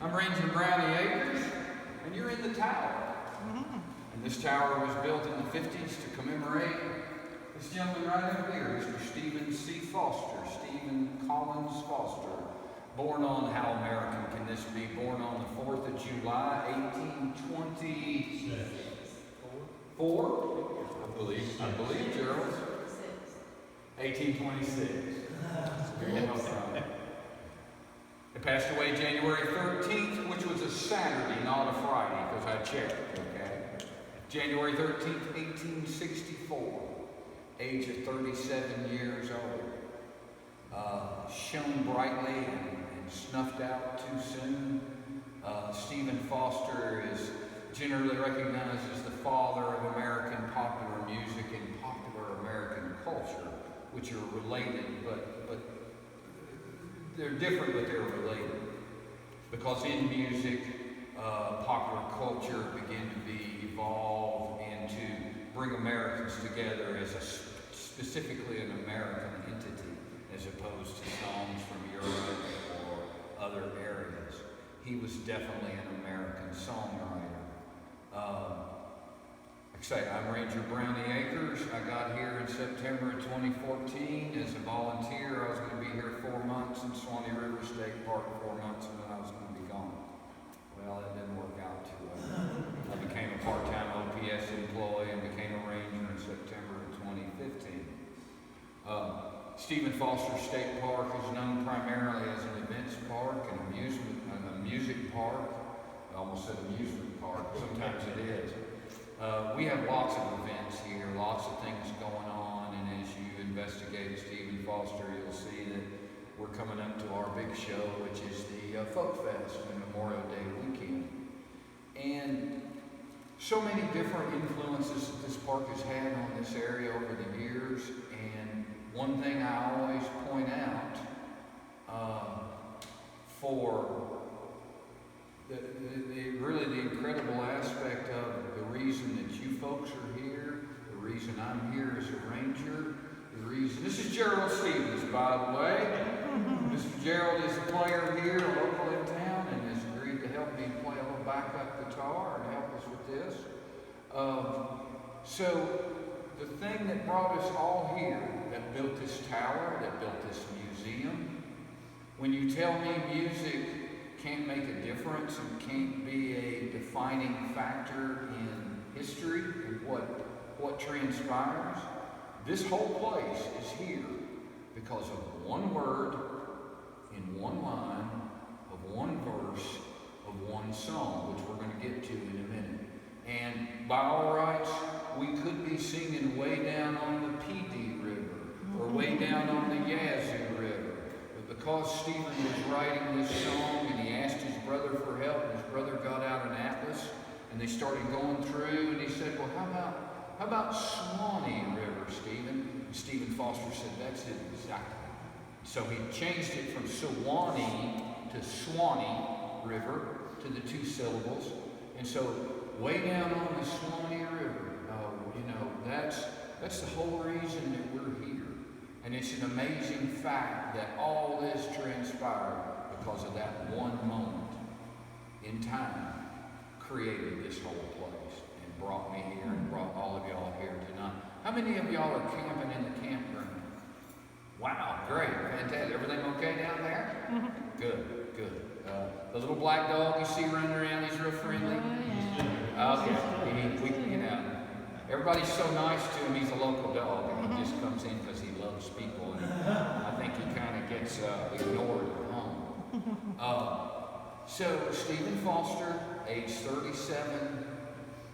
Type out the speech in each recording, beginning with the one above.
I'm Ranger Brownie Akers, and you're in the tower. And this tower was built in the 50s to commemorate this gentleman right up here, Mr. Stephen C. Foster, Stephen Collins Foster, born on, how American can this be, born on the 4th of July, 1824, I believe, Gerald. 1826. It passed away January 13th, which was a Saturday, not a Friday, because I checked, okay? January 13th, 1864, age of 37 years old. Shone brightly and snuffed out too soon. Stephen Foster is generally recognized as the father of American popular music and popular American culture, which are related, but they're different, but they're related. Because in music, popular culture began to be evolved and to bring Americans together as specifically an American entity, as opposed to songs from Europe or other areas. He was definitely an American songwriter. Like I say, I'm Ranger Brownie Akers. I got here in September of 2014 as a volunteer. I was going to be here 4 months in Swanee River State Park, 4 months, and then I was going to be gone. Well, that didn't work out too well. I became a part-time OPS employee and became a ranger in September of 2015. Stephen Foster State Park is known primarily as an events park and a music park. I almost said amusement park. Sometimes it is. We have lots of events here, lots of things going on, and as you investigate Stephen Foster, you'll see that we're coming up to our big show, which is the Folk Fest and Memorial Day weekend. And so many different influences that this park has had on this area over the years, and one thing I always point out for really the incredible aspect of the reason that you folks are here, the reason I'm here as a ranger, the reason... This is Gerald Stevens, by the way. Mr. Gerald is a player here, a local in town, and has agreed to help me play a little backup guitar and help us with this. So, the thing that brought us all here, that built this tower, that built this museum, when you tell me music can't make a difference and can't be a defining factor in history and what transpires, this whole place is here because of one word in one line of one verse of one song, which we're going to get to in a minute. And by all rights, we could be singing way down on the PD River or way down on the Yazoo River. Because Stephen was writing this song and he asked his brother for help, and his brother got out an atlas and they started going through, and he said, well, how about Swanee River, Stephen? And Stephen Foster said, that's it exactly. So he changed it from Sewanee to Swanee River to the 2 syllables. And so way down on the Swanee River, that's the whole reason that we're here. And it's an amazing fact that all this transpired because of that one moment in time created this whole place and brought me here and brought all of y'all here tonight. How many of y'all are camping in the campground? Wow, great, fantastic. Everything okay down there? Good. The little black dog you see running around, he's real friendly? Okay, everybody's so nice to him, he's a local dog, and he just comes in because he loves people, and I think he kind of gets ignored at home. So Stephen Foster, age 37,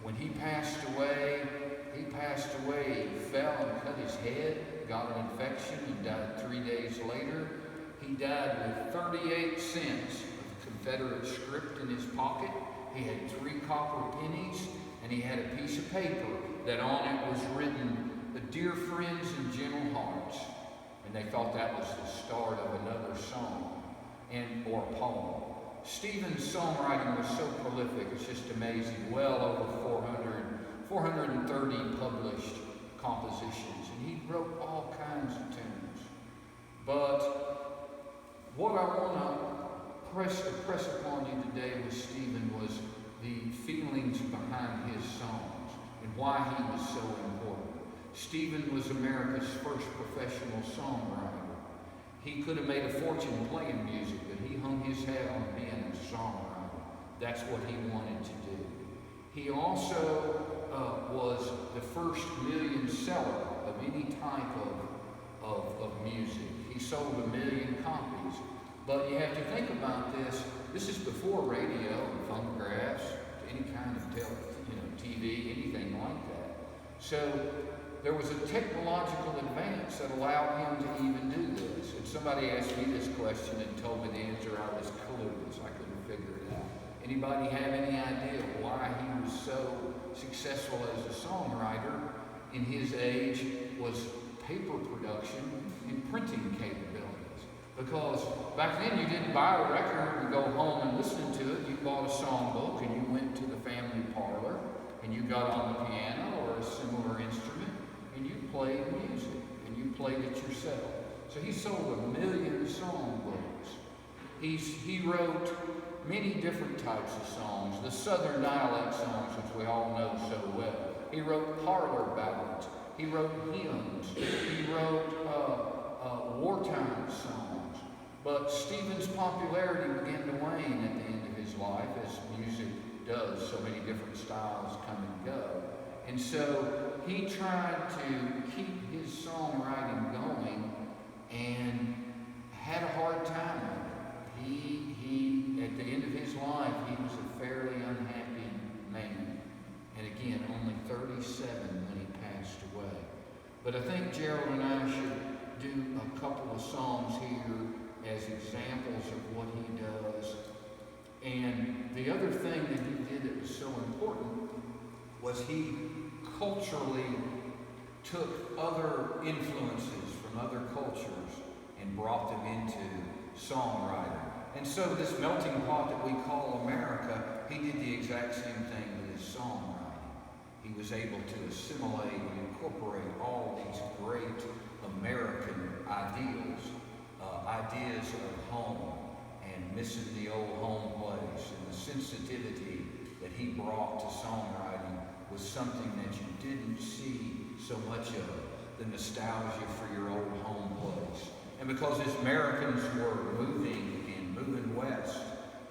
when he passed away, he fell and cut his head, got an infection, and died 3 days later. He died with 38 cents of Confederate script in his pocket. He had 3 copper pennies, and he had a piece of paper that on it was written, "Dear friends and gentle hearts." And they thought that was the start of another song or poem. Stephen's songwriting was so prolific, it's just amazing. Well over 430 published compositions, and he wrote all kinds of tunes. But what I want to press upon you today with Stephen was the feelings behind his songs and why he was so important. Stephen was America's first professional songwriter. He could have made a fortune playing music, but he hung his hat on being a songwriter. That's what he wanted to do. He also was the first million seller of any type of music. He sold 1 million copies. But you have to think about this. This is before radio and phonographs, any kind of TV, anything like that. So there was a technological advance that allowed him to even do this. And somebody asked me this question and told me the answer. I was clueless. I couldn't figure it out. Anybody have any idea why he was so successful as a songwriter in his age? Was paper production and printing capabilities. Because back then you didn't buy a record and go home and listen to it. You bought a songbook and you went to the family parlor and you got on the piano or a similar instrument and you played music and you played it yourself. So he sold 1 million songbooks. He wrote many different types of songs, the Southern dialect songs, which we all know so well. He wrote parlor ballads. He wrote hymns. He wrote wartime songs. But Stephen's popularity began to wane at the end of his life, as music does. So many different styles come and go. And so he tried to keep his songwriting going and had a hard time with it. He, at the end of his life, he was a fairly unhappy man. And again, only 37 when he passed away. But I think Gerald and I should do a couple of songs here as examples of what he does. And the other thing that he did that was so important was he culturally took other influences from other cultures and brought them into songwriting. And so this melting pot that we call America, he did the exact same thing with his songwriting. He was able to assimilate and incorporate all these great American ideals, ideas of home and missing the old home place, and the sensitivity that he brought to songwriting was something that you didn't see so much of, the nostalgia for your old home place. And because as Americans were moving west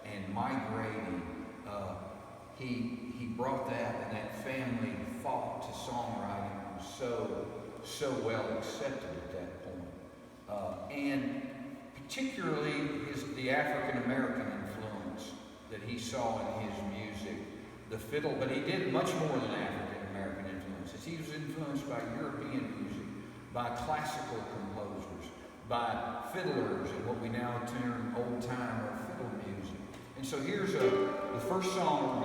and migrating, he brought that, and that family thought to songwriting was so well accepted at that point. And particularly the African American influence that he saw in his music, the fiddle, but he did much more than African American influences. He was influenced by European music, by classical composers, by fiddlers, and what we now term old time or fiddle music. And so here's the first song